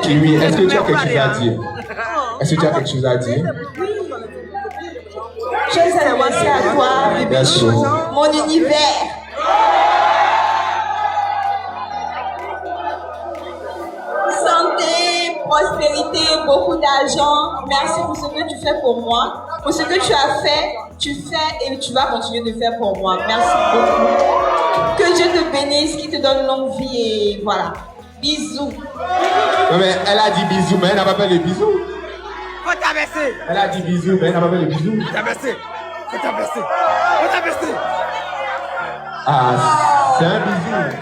Kimi, est-ce que tu as quelque chose à dire? Est-ce que tu as quelque chose à dire? Joyeux anniversaire à toi, bébé chou, mon univers. Santé, prospérité, beaucoup d'argent. Merci pour ce que tu fais pour moi. Pour ce que tu as fait, tu fais et tu vas continuer de faire pour moi. Merci beaucoup. Que Dieu te bénisse, qu'il te donne longue vie et voilà. Bisous. Non mais elle a dit bisous, mais elle n'a pas fait les bisous. Faut t'abaisser. Elle a dit bisous, mais elle n'a pas fait les bisous. Faut t'abaisser. Faut t'abaisser. Faut t'abaisser. Ah, c'est un bisou.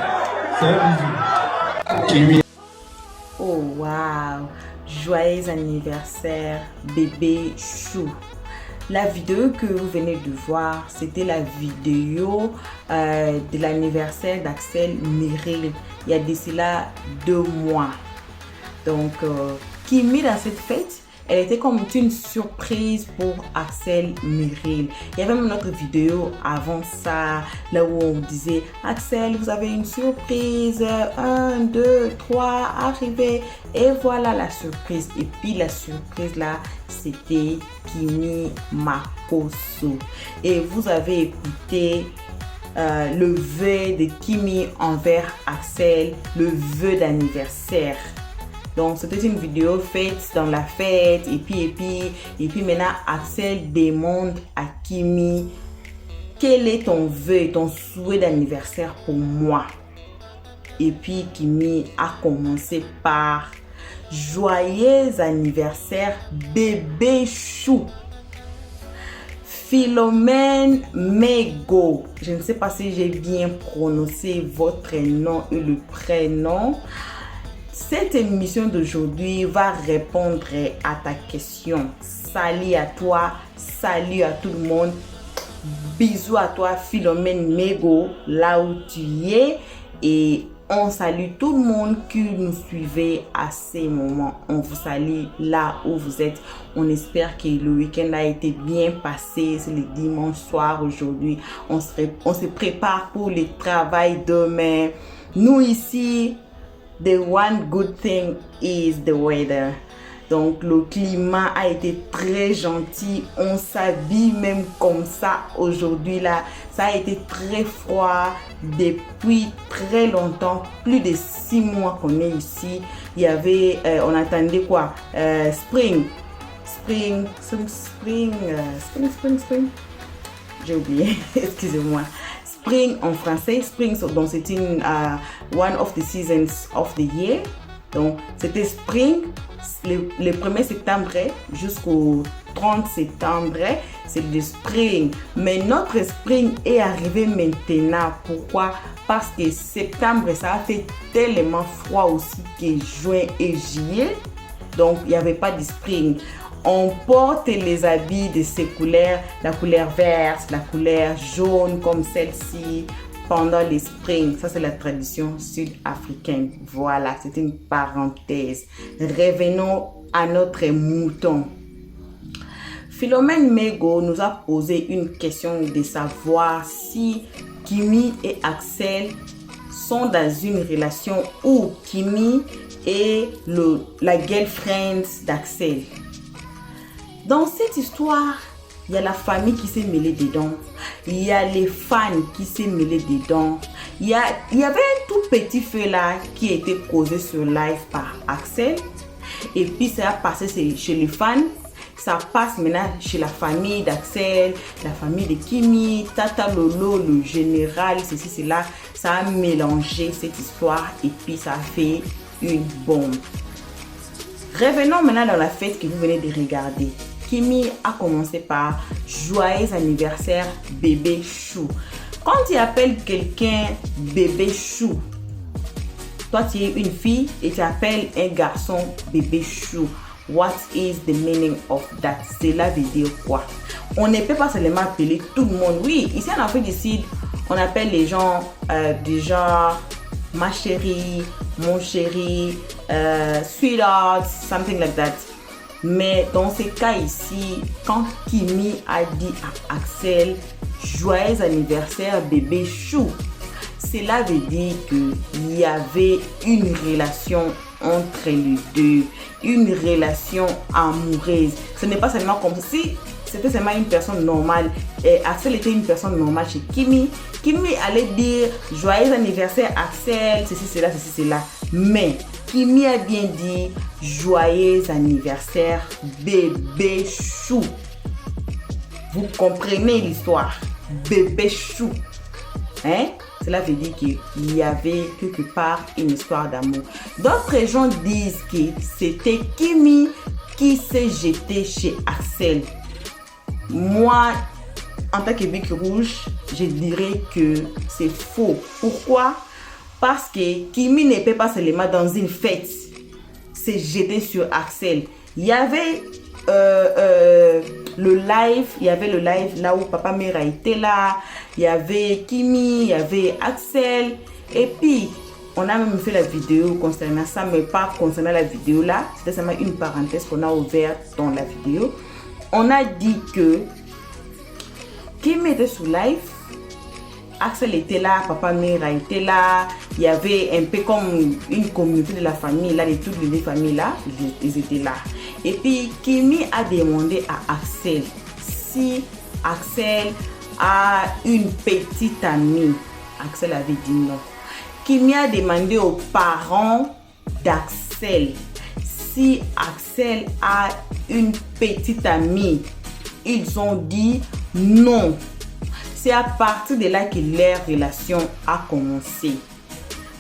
C'est un bisou. Kimi. Oh wow! Joyeux anniversaire, bébé chou. La vidéo que vous venez de voir, c'était la vidéo de l'anniversaire d'Axel Meryl. Il y a d'ici là 2 mois. Donc, Kimi dans cette fête, elle était comme une surprise pour Axel Meryl. Il y avait même notre vidéo avant ça, là où on disait Axel, vous avez une surprise, 1, 2, 3, arrivez. Et voilà la surprise. Et puis la surprise là, c'était Kimi Makosso. Et vous avez écouté le vœu de Kimi envers Axel, le vœu d'anniversaire. Donc, c'était une vidéo faite dans la fête. Et puis maintenant, Axel demande à Kimi, quel est ton vœu, ton souhait d'anniversaire pour moi? Et puis, Kimi a commencé par joyeux anniversaire, bébé chou. Philomène Mego. Je ne sais pas si j'ai bien prononcé votre nom et le prénom. Cette émission d'aujourd'hui va répondre à ta question. Salut à toi, salut à tout le monde. Bisous à toi, Philomène Mego, là où tu es. Et on salue tout le monde qui nous suivait à ces moments. On vous salue là où vous êtes. On espère que le week-end a été bien passé. C'est le dimanche soir aujourd'hui. On se prépare pour le travail demain. Nous ici, the one good thing is the weather. Donc le climat a été très gentil. On s'habille même comme ça aujourd'hui là. Ça a été très froid depuis très longtemps. Plus de 6 mois qu'on est ici. Il y avait, on attendait quoi? Spring. J'ai oublié. Excusez-moi. Spring en français, spring, donc c'est une one of the seasons of the year. Donc c'était spring, le 1er septembre jusqu'au 30 septembre, c'est le spring. Mais notre spring est arrivé maintenant. Pourquoi? Parce que septembre, ça a fait tellement froid aussi que juin et juillet. Donc il n'y avait pas de spring. On porte les habits de ces couleurs, la couleur verte, la couleur jaune comme celle-ci pendant les springs. Ça, c'est la tradition sud-africaine. Voilà, c'est une parenthèse. Revenons à notre mouton. Philomène Mego nous a posé une question de savoir si Kimi et Axel sont dans une relation où Kimi est la girlfriend d'Axel. Dans cette histoire, il y a la famille qui s'est mêlée dedans. Il y a les fans qui s'est mêlés dedans. Il y avait un tout petit feu là qui a été causé sur live par Axel. Et puis ça a passé chez les fans. Ça passe maintenant chez la famille d'Axel, la famille de Kimi, Tata Lolo, le général, ceci, cela. Ça a mélangé cette histoire et puis ça a fait une bombe. Revenons maintenant dans la fête que vous venez de regarder. Kimi a commencé par joyeux anniversaire bébé chou. Quand tu appelles quelqu'un bébé chou, toi tu es une fille et tu appelles un garçon bébé chou. What is the meaning of that? Cela veut dire quoi? On ne peut pas seulement appeler tout le monde. Oui, ici en Afrique du Sud, on appelle les gens du genre ma chérie, mon chéri, sweetheart, something like that. Mais dans ce cas ici, quand Kimi a dit à Axel joyeux anniversaire bébé chou, cela veut dire qu'il y avait une relation entre les deux, une relation amoureuse. Ce n'est pas seulement comme si c'était seulement une personne normale. Et Axel était une personne normale chez Kimi. Kimi allait dire joyeux anniversaire Axel, ceci, cela. Mais Kimi a bien dit joyeux anniversaire bébé chou. Vous comprenez l'histoire? Bébé chou. Hein? Cela veut dire qu'il y avait quelque part une histoire d'amour. D'autres gens disent que c'était Kimi qui s'est jeté chez Axel. Moi, en tant que Bic Rouge, je dirais que c'est faux. Pourquoi? Parce que Kimi ne peut pas seulement dans une fête se jeter sur Axel. Il y avait le live là où Papa Mera était là. Il y avait Kimi, il y avait Axel. Et puis, on a même fait la vidéo concernant ça, mais pas concernant la vidéo là. C'était seulement une parenthèse qu'on a ouverte dans la vidéo. On a dit que Kimi était sous live, Axel était là, Papa Mera était là, il y avait un peu comme une communauté de la famille là, de toutes les familles là, ils étaient là. Et puis Kimi a demandé à Axel si Axel a une petite amie. Axel avait dit non. Kimi a demandé aux parents d'Axel si Axel a une petite amie. Ils ont dit non. C'est à partir de là que leur relation a commencé.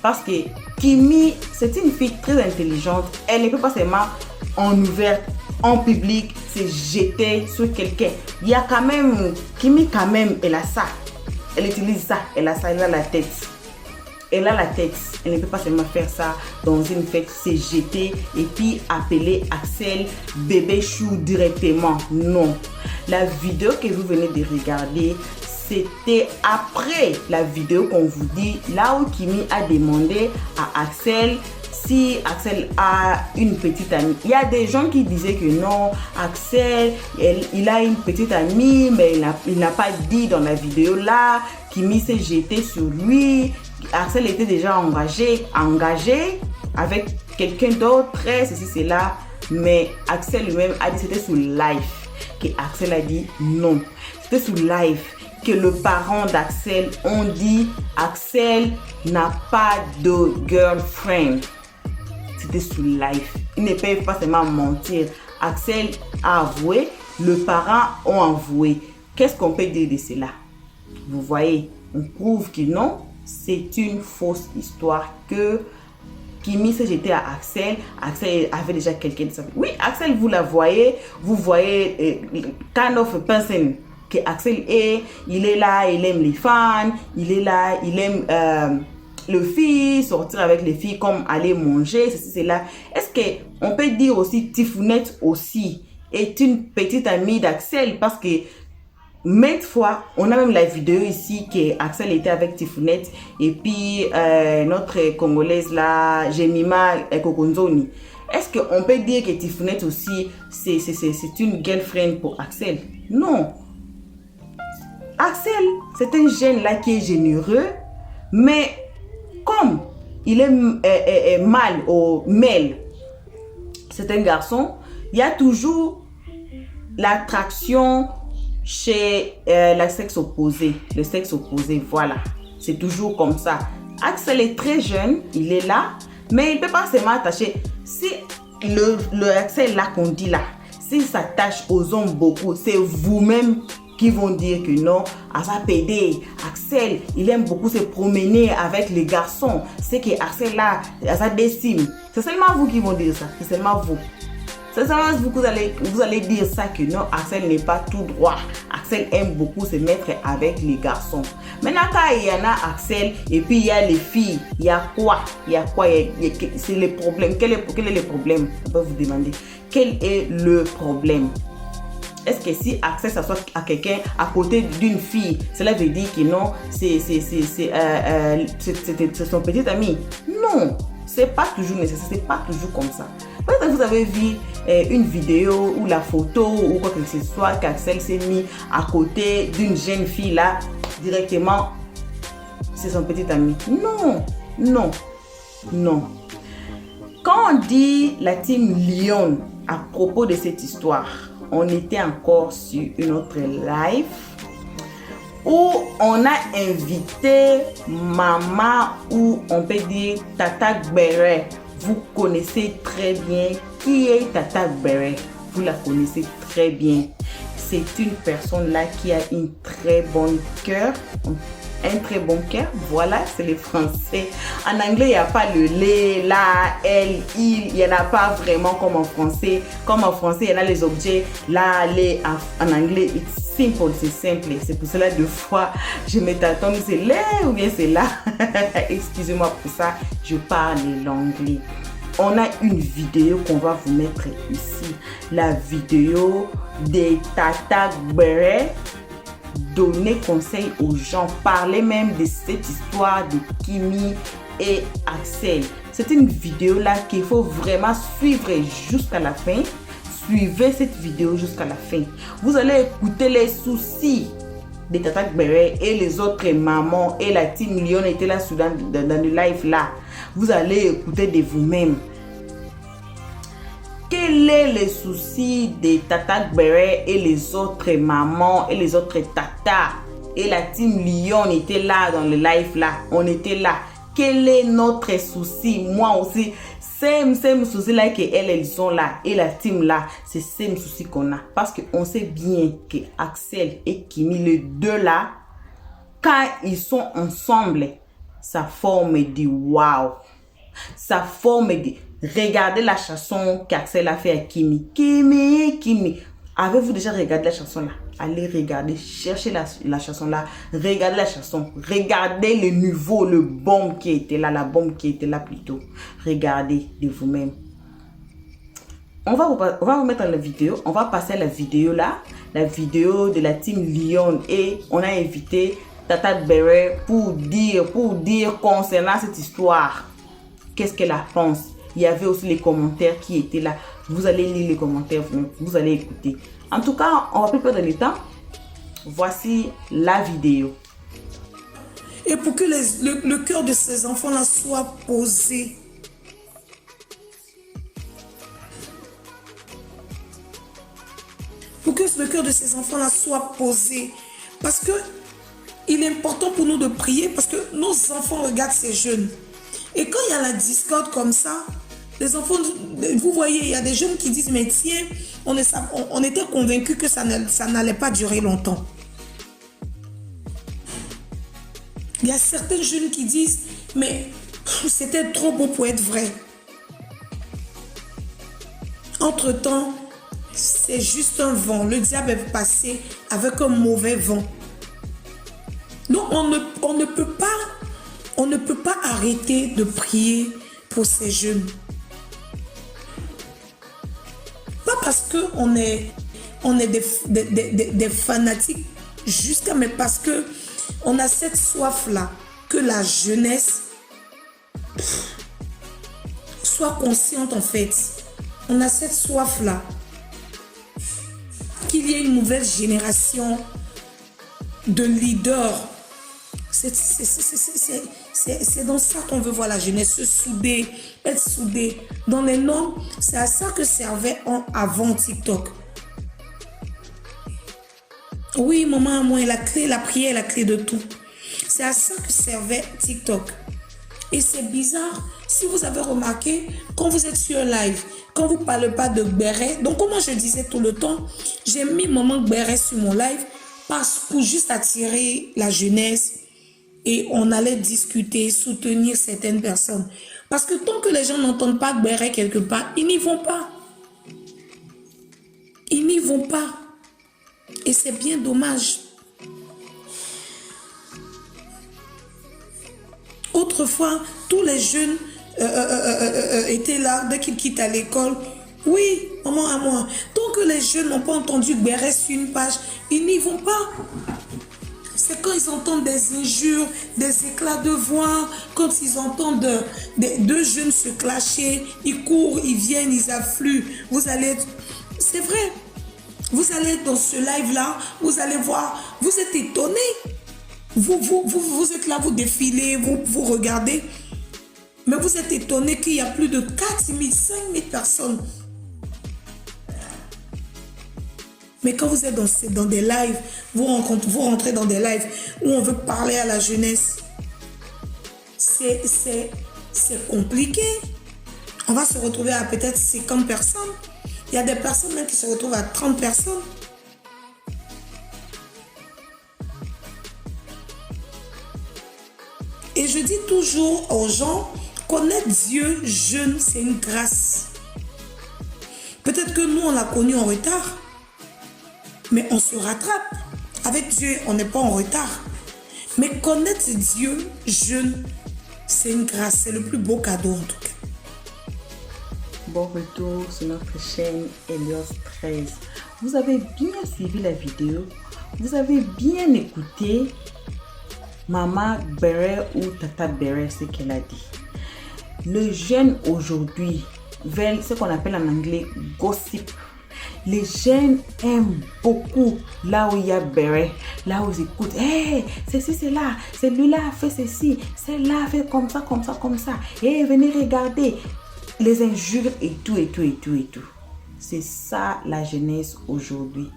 Parce que Kimi, c'est une fille très intelligente. Elle ne peut pas seulement en ouverte, en public, se jeter sur quelqu'un. Il y a quand même, Kimi quand même, elle a ça. Elle utilise ça, elle a ça, elle a la tête. Elle a la tête. Elle ne peut pas seulement faire ça dans une fête, se jeter et puis appeler Axel bébé chou directement. Non. La vidéo que vous venez de regarder, c'était après la vidéo qu'on vous dit, là où Kimi a demandé à Axel si Axel a une petite amie. Il y a des gens qui disaient que non, Axel, il a une petite amie, mais il n'a pas dit dans la vidéo là. Kimi s'est jeté sur lui. Axel était déjà engagé avec quelqu'un d'autre, ceci, cela. Mais Axel lui-même a dit que c'était sous live. Que Axel a dit non. C'était sous live que le parent d'Axel ont dit Axel n'a pas de girlfriend. C'était sous live. Ils ne peuvent pas seulement mentir. Axel a avoué, le parent ont avoué. Qu'est-ce qu'on peut dire de cela? Vous voyez, on prouve que non, c'est une fausse histoire que Kimi s'est jeté à Axel. Axel avait déjà quelqu'un de sa vie. Oui, Axel, vous voyez kind of person que Axel est. Il est là, il aime les fans, il est là, il aime le filles, sortir avec les filles comme aller manger, ceci, cela. Est-ce qu'on peut dire aussi Tifounette aussi est une petite amie d'Axel? Parce que maintes fois, on a même la vidéo ici que Axel était avec Tifounette et puis notre Congolaise là, Jemima Kokonzoni. Est-ce qu'on peut dire que Tifounette aussi, c'est une girlfriend pour Axel? Non. Axel, c'est un jeune là qui est généreux, mais comme il est mâle au mâle, c'est un garçon, il y a toujours l'attraction chez le sexe opposé. Le sexe opposé, voilà. C'est toujours comme ça. Axel est très jeune, il est là, mais il ne peut pas seulement attacher. Si le Axel là qu'on dit là, s'il s'attache aux hommes beaucoup, c'est vous-même qui vont dire que non, à sa PD, Axel, il aime beaucoup se promener avec les garçons. C'est que Axel là, à sa décime. C'est seulement vous qui vont dire ça. C'est seulement vous. C'est seulement vous que vous allez dire ça que non, Axel n'est pas tout droit. Axel aime beaucoup se mettre avec les garçons. Maintenant, quand il y en a Axel et puis il y a les filles, il y a quoi? C'est le problème. Quel est le problème? On peut vous demander. Quel est le problème? Est-ce que si Axel s'assoit à quelqu'un à côté d'une fille, cela veut dire que non, c'est son petit ami? Non, c'est pas toujours nécessaire, c'est pas toujours comme ça. Peut-être que vous avez vu une vidéo ou la photo ou quoi que ce soit qu'Axel s'est mis à côté d'une jeune fille là, directement, c'est son petit ami. Non, non, non. Quand on dit la team Lyon à propos de cette histoire, on était encore sur une autre live où on a invité maman ou on peut dire Tata Gbere. Vous connaissez très bien qui est Tata Gbere. Vous la connaissez très bien. C'est une personne là qui a une très bonne cœur. Un très bon cœur, voilà, c'est le français. En anglais, il n'y a pas le les, la, elle, il, il n'y en a pas vraiment comme en français. Comme en français, il y en a les objets, la, les, en anglais, it's simple, c'est simple. C'est pour cela, deux fois, je me tâtonne, c'est les ou bien c'est là. Excusez-moi pour ça, je parle l'anglais. On a une vidéo qu'on va vous mettre ici. La vidéo de Tata Gbere. Donner conseil aux gens, parler même de cette histoire de Kimi et Axel. C'est une vidéo là qu'il faut vraiment suivre jusqu'à la fin. Suivez cette vidéo jusqu'à la fin. Vous allez écouter les soucis de Tata Gbere et les autres mamans et la team Lyon était là dans le live là. Vous allez écouter de vous-même. Quel est le souci de Tata Gbere et les autres mamans et les autres tatas et la team Lyon était là dans le live là. On était là. Quel est notre souci? Moi aussi, c'est souci là que elles sont là et la team là, c'est le souci qu'on a parce qu'on sait bien que Axel et Kimi, les deux là, quand ils sont ensemble, ça forme du wow. Ça forme du... Regardez la chanson qu'Axel a fait à Kimi. Kimi. Avez-vous déjà regardé la chanson là? Allez regarder, cherchez la chanson là. Regardez la chanson. Regardez le niveau, le bombe qui était là, la bombe qui était là plutôt. Regardez de vous-même. On va vous mettre la vidéo. On va passer à la vidéo là. La vidéo de la team Lyon. Et on a invité Tata Gbere pour dire concernant cette histoire. Qu'est-ce qu'elle pense? Il y avait aussi les commentaires qui étaient là. Vous allez lire les commentaires, vous allez écouter. En tout cas, on va plus perdre le temps. Voici la vidéo. Et pour que le cœur de ces enfants-là soit posé. Pour que le cœur de ces enfants-là soit posé. Parce que il est important pour nous de prier parce que nos enfants regardent ces jeunes. Et quand il y a la discorde comme ça, les enfants, vous voyez, il y a des jeunes qui disent, mais tiens, on était convaincus que ça n'allait pas durer longtemps. Il y a certains jeunes qui disent, mais c'était trop beau pour être vrai. Entre-temps, c'est juste un vent. Le diable est passé avec un mauvais vent. Donc, on ne peut pas arrêter de prier pour ces jeunes. Pas parce qu'on est des fanatiques jusqu'à, mais parce qu'on a cette soif-là que la jeunesse soit consciente en fait. On a cette soif-là qu'il y ait une nouvelle génération de leaders. C'est dans ça qu'on veut voir la jeunesse se souder, être soudée. Dans les normes, c'est à ça que servait avant TikTok. Oui, maman, moi, la prière est la clé de tout. C'est à ça que servait TikTok. Et c'est bizarre, si vous avez remarqué, quand vous êtes sur un live, quand vous ne parlez pas de Gbere, donc comme moi je disais tout le temps, j'ai mis maman Gbere sur mon live pour juste attirer la jeunesse. Et on allait discuter, soutenir certaines personnes. Parce que tant que les gens n'entendent pas Gbere quelque part, ils n'y vont pas. Ils n'y vont pas. Et c'est bien dommage. Autrefois, tous les jeunes étaient là dès qu'ils quittent à l'école. Oui, maman à moi. Tant que les jeunes n'ont pas entendu Gbere sur une page, ils n'y vont pas. C'est quand ils entendent des injures, des éclats de voix, quand ils entendent deux jeunes se clasher, ils courent, ils viennent, ils affluent. Vous allez être... C'est vrai. Vous allez être dans ce live-là, vous allez voir, vous êtes étonnés. Vous êtes là, vous défilez, vous regardez. Mais vous êtes étonné qu'il y a plus de 4 000, 5 000 personnes. Mais quand vous êtes dans des lives, vous rentrez dans des lives où on veut parler à la jeunesse, c'est compliqué. On va se retrouver à peut-être 50 personnes. Il y a des personnes même qui se retrouvent à 30 personnes. Et je dis toujours aux gens, connaître Dieu jeune, c'est une grâce. Peut-être que nous, on l'a connu en retard, mais on se rattrape. Avec Dieu, on n'est pas en retard. Mais connaître Dieu jeune, c'est une grâce, c'est le plus beau cadeau en tout cas. Bon retour sur notre chaîne Elios 13. Vous avez bien suivi la vidéo, vous avez bien écouté Maman Béré ou Tata Béré, ce qu'elle a dit. Le jeune aujourd'hui veulent ce qu'on appelle en anglais gossip. Les jeunes aiment beaucoup là où il y a Béré, là où ils écoutent. Hey, ceci, c'est là, celui-là a fait ceci, celle-là a fait comme ça, comme ça, comme ça. Hey, venez regarder. Les injures et tout, et tout, et tout, et tout. C'est ça la jeunesse aujourd'hui.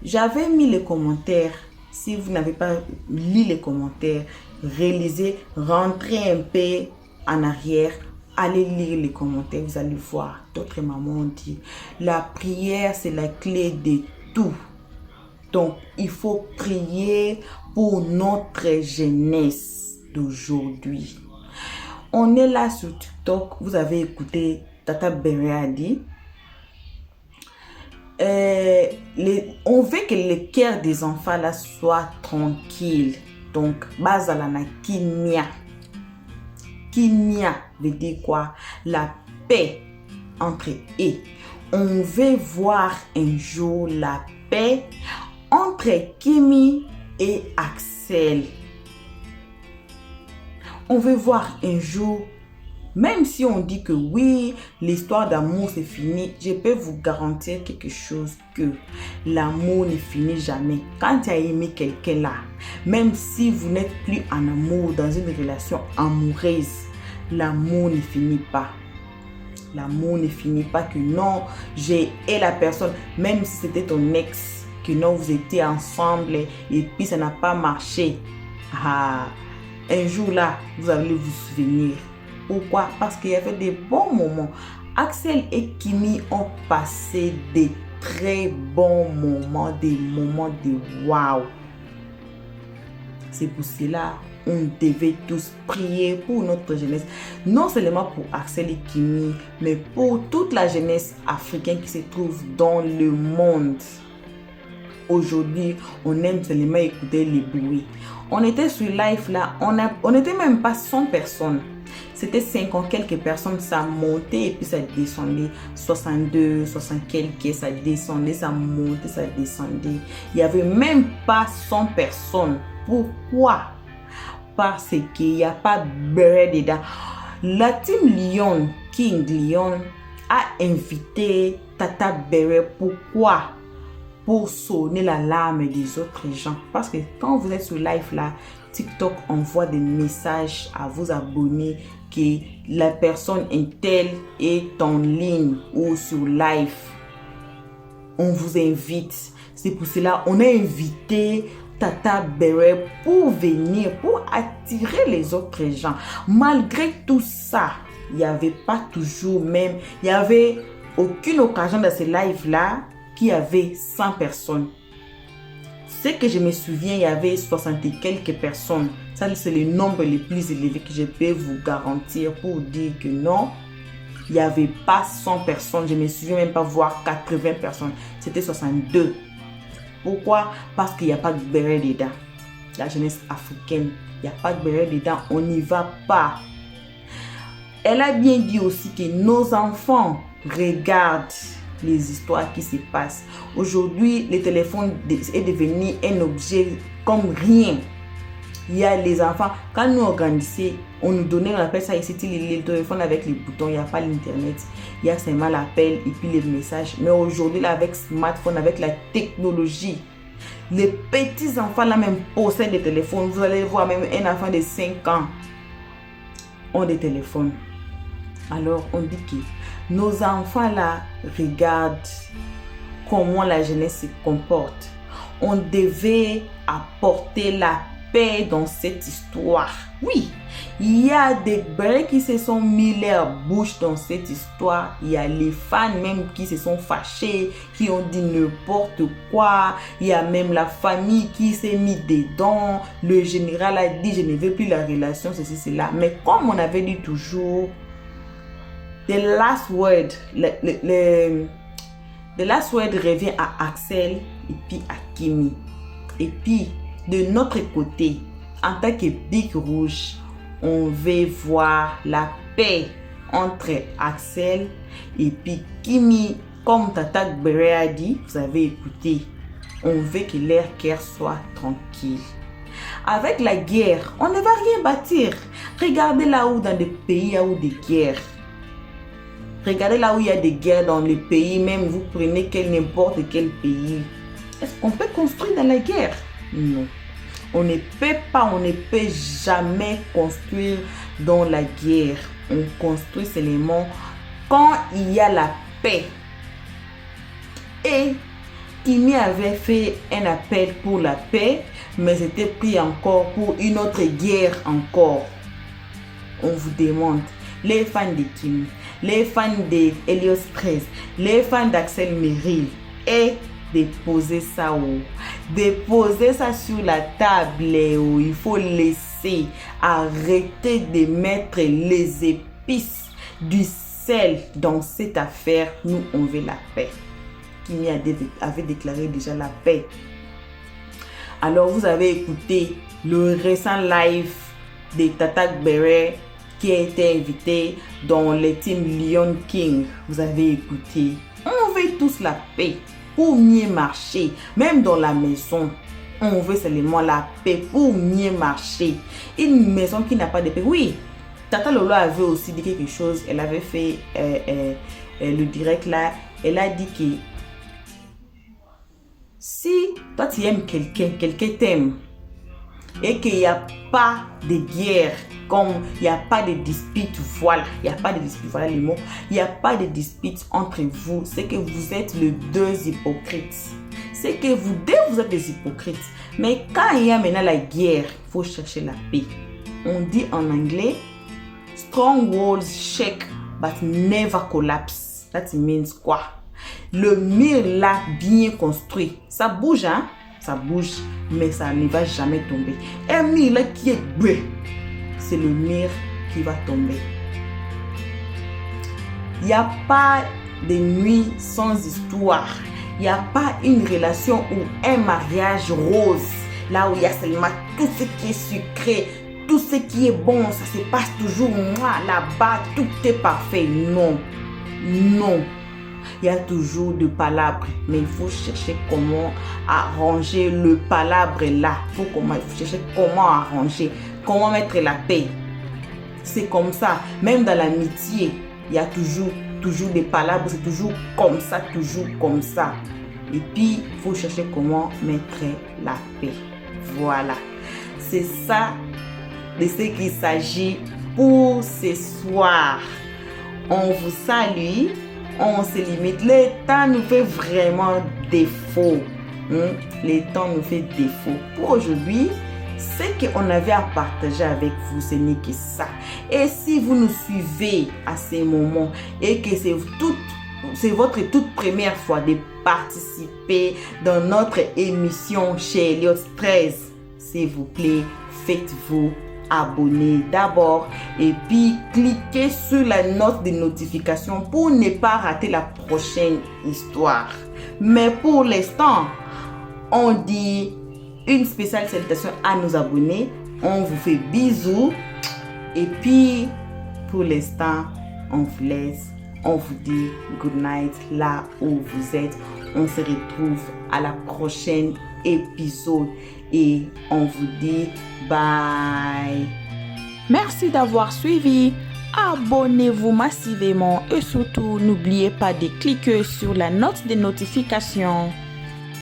J'avais mis les commentaires. Si vous n'avez pas lu les commentaires, réalisez, rentrez un peu en arrière, allez lire les commentaires, vous allez voir. D'autres mamans ont dit, la prière c'est la clé de tout. Donc, il faut prier pour notre jeunesse d'aujourd'hui. On est là sur TikTok, vous avez écouté Tata Béré a dit. On veut que le cœur des enfants là soit tranquille. Donc, bazalana kimia. Kimia veut dire quoi? La paix entre eux. On veut voir un jour la paix entre Kimi et Axel. On veut voir un jour, même si on dit que oui, l'histoire d'amour c'est fini, je peux vous garantir quelque chose, que l'amour ne finit jamais. Quand tu as aimé quelqu'un là, même si vous n'êtes plus en amour, dans une relation amoureuse, l'amour ne finit pas. L'amour ne finit pas que non, j'ai aimé la personne, même si c'était ton ex, que non, vous étiez ensemble et puis ça n'a pas marché. Ah, un jour là, vous allez vous souvenir. Pourquoi? Parce qu'il y avait des bons moments. Axel et Kimi ont passé des très bons moments, des moments de waouh. C'est pour cela on devait tous prier pour notre jeunesse. Non seulement pour Axel et Kimi, mais pour toute la jeunesse africaine qui se trouve dans le monde. Aujourd'hui, on aime seulement écouter les bruits. On était sur live là, on n'était même pas 100 personnes. C'était 50 quelques personnes, ça montait et puis ça descendait. 62, 60 quelques, ça descendait, ça montait, ça descendait. Il n'y avait même pas 100 personnes. Pourquoi? Parce qu'il n'y a pas Béré dedans. La team Lyon, King Lyon, a invité Tata Béré. Pourquoi? Pour sonner l'alarme des autres gens. Parce que quand vous êtes sur live là, TikTok envoie des messages à vos abonnés que la personne telle est en ligne ou sur live. On vous invite. C'est pour cela qu'on a invité Tata Béré pour venir, pour attirer les autres gens. Malgré tout ça, il n'y avait pas toujours même, il n'y avait aucune occasion dans ces lives-là qui avait 100 personnes. Ce que je me souviens, il y avait 60 et quelques personnes. Ça, c'est le nombre le plus élevé que je peux vous garantir pour dire que non, il n'y avait pas 100 personnes. Je ne me souviens même pas voir 80 personnes. C'était 62. Pourquoi? Parce qu'il n'y a pas de Béré dedans. La jeunesse africaine, il n'y a pas de Béré dedans. On n'y va pas. Elle a bien dit aussi que nos enfants regardent les histoires qui se passent. Aujourd'hui, le téléphone est devenu un objet comme rien. Il y a les enfants, quand nous organisons, on nous donnait, on appelle ça ici le téléphone avec les boutons, il n'y a pas l'internet, il y a seulement l'appel et puis les messages. Mais aujourd'hui, là, avec smartphone, avec la technologie, Les petits enfants là même possèdent des téléphones. Vous allez voir même un enfant de 5 ans ont des téléphones. Alors on dit que nos enfants là regardent comment la jeunesse se comporte. On devait apporter la paix dans cette histoire. Oui, il y a des bébés qui se sont mis leur bouche dans cette histoire. Il y a les fans même qui se sont fâchés, qui ont dit n'importe quoi. Il y a même la famille qui s'est mis dedans. Le général a dit je ne veux plus la relation, ceci, cela. Mais comme on avait dit toujours, the last word revient à Axel et puis à Kimi. Et puis, de notre côté, en tant que Big Rouge, on veut voir la paix entre Axel et puis Kimi. Comme Tata Bere a dit, vous avez écouté, on veut que leur cœur soit tranquille. Avec la guerre, on ne va rien bâtir. Regardez là où dans des pays où des guerres. Regardez là où il y a des guerres dans les pays, même vous prenez n'importe quel pays. Est-ce qu'on peut construire dans la guerre? Non. On ne peut jamais construire dans la guerre. On construit seulement quand il y a la paix. Et Kimi avait fait un appel pour la paix, mais c'était pris encore pour une autre guerre encore. On vous demande, les fans de Kimi, les fans de Helios 13, les fans d'Axel Merrill, et déposer ça déposer ça sur la table où il faut laisser, arrêter de mettre les épices, du sel dans cette affaire. Nous on veut la paix. Kimi avait déclaré déjà la paix. Alors vous avez écouté le récent live de Tata Bere qui a été invité dans le team Lion King. Vous avez écouté. On veut tous la paix pour mieux marcher. Même dans la maison, on veut seulement la paix pour mieux marcher. Une maison qui n'a pas de paix. Oui, Tata Lolo avait aussi dit quelque chose. Elle avait fait le direct là. Elle a dit que si toi tu aimes quelqu'un t'aime, et qu'il n'y a pas de guerre, comme il n'y a pas de dispute, voilà, il n'y a pas de dispute, voilà les mots, il n'y a pas de dispute entre vous, c'est que vous êtes les deux hypocrites. C'est que vous êtes des hypocrites. Mais quand il y a maintenant la guerre, il faut chercher la paix. On dit en anglais, strong walls shake but never collapse. That means quoi? Le mur là, bien construit, ça bouge, hein? Ça bouge, mais ça ne va jamais tomber. Un mur là qui est bleu, c'est le mur qui va tomber. Il n'y a pas de nuit sans histoire. Il n'y a pas une relation ou un mariage rose, là où il y a seulement tout ce qui est sucré, tout ce qui est bon, ça se passe toujours là-bas, tout est parfait. Non, non. Il y a toujours de palabres, mais il faut chercher comment arranger le palabre là. Il faut chercher comment arranger, comment mettre la paix. C'est comme ça. Même dans l'amitié, il y a toujours des palabres, c'est toujours comme ça, toujours comme ça. Et puis, il faut chercher comment mettre la paix. Voilà. C'est ça de ce qu'il s'agit pour ce soir. On vous salue. On se limite. Le temps nous fait vraiment défaut. Le temps nous fait défaut. Pour aujourd'hui, ce qu'on avait à partager avec vous, ce n'est que ça. Et si vous nous suivez à ces moments et que c'est votre toute première fois de participer dans notre émission chez Helios 13, s'il vous plaît, faites-vous abonner d'abord et puis cliquez sur la note de notification pour ne pas rater la prochaine histoire. Mais pour l'instant, on dit une spéciale salutation à nos abonnés. On vous fait bisous et puis pour l'instant, on vous laisse. On vous dit good night là où vous êtes. On se retrouve à la prochaine épisode et on vous dit bye. Merci d'avoir suivi. Abonnez-vous massivement et surtout n'oubliez pas de cliquer sur la note de notification.